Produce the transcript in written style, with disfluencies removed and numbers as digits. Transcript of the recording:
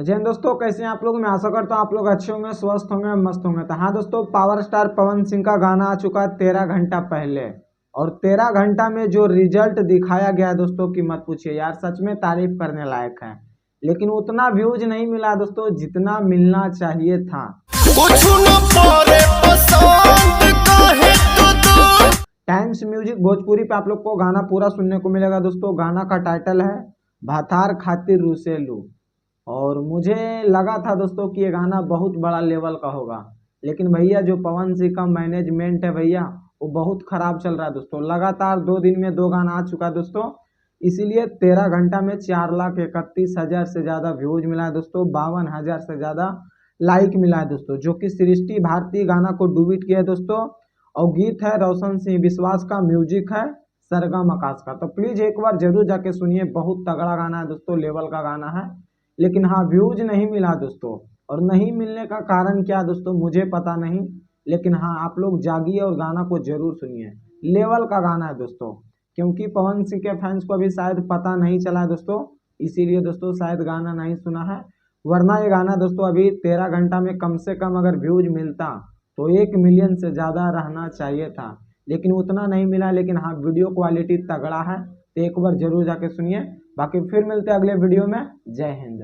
तो जय हिंद दोस्तों, कैसे हैं आप लोग। मैं आशा करता हूँ आप लोग अच्छे होंगे, स्वस्थ होंगे, मस्त होंगे। तो हाँ दोस्तों, पावर स्टार पवन सिंह का गाना आ चुका है 13 घंटा पहले। और 13 घंटा में जो रिजल्ट दिखाया गया है दोस्तों की मत पूछिए यार, सच में तारीफ करने लायक है। लेकिन उतना व्यूज नहीं मिला दोस्तों जितना मिलना चाहिए था। टाइम्स म्यूजिक भोजपुरी पे आप लोग को गाना पूरा सुनने को मिलेगा दोस्तों। गाना का टाइटल है भातार खातिर रुसेलू। और मुझे लगा था दोस्तों कि ये गाना बहुत बड़ा लेवल का होगा, लेकिन भैया जो पवन सिंह का मैनेजमेंट है भैया, वो बहुत खराब चल रहा है दोस्तों। लगातार 2 दिन में 2 गाना आ चुका है दोस्तों। इसीलिए 13 घंटा में 4,31,000 से ज़्यादा व्यूज मिला है दोस्तों। 52,000 से ज़्यादा लाइक मिला है दोस्तों, जो कि सृष्टि भारती गाना को डुबिट किया है दोस्तों। और गीत है रोशन सिंह विश्वास का, म्यूजिक है सरगम आकाश का। तो प्लीज़ एक बार जरूर जाके सुनिए, बहुत तगड़ा गाना है दोस्तों, लेवल का गाना है। लेकिन हाँ, व्यूज नहीं मिला दोस्तों। और नहीं मिलने का कारण क्या दोस्तों मुझे पता नहीं, लेकिन हाँ आप लोग जागिए और गाना को जरूर सुनिए। लेवल का गाना है दोस्तों, क्योंकि पवन सिंह के फैंस को अभी शायद पता नहीं चला है दोस्तों, इसीलिए दोस्तों शायद गाना नहीं सुना है। वरना ये गाना दोस्तों अभी 13 घंटा में कम से कम अगर व्यूज मिलता तो 1 मिलियन से ज़्यादा रहना चाहिए था। लेकिन उतना नहीं मिला। लेकिन हाँ, वीडियो क्वालिटी तगड़ा है, तो एक बार जरूर जाके सुनिए। बाकी फिर मिलते हैं अगले वीडियो में। जय हिंद।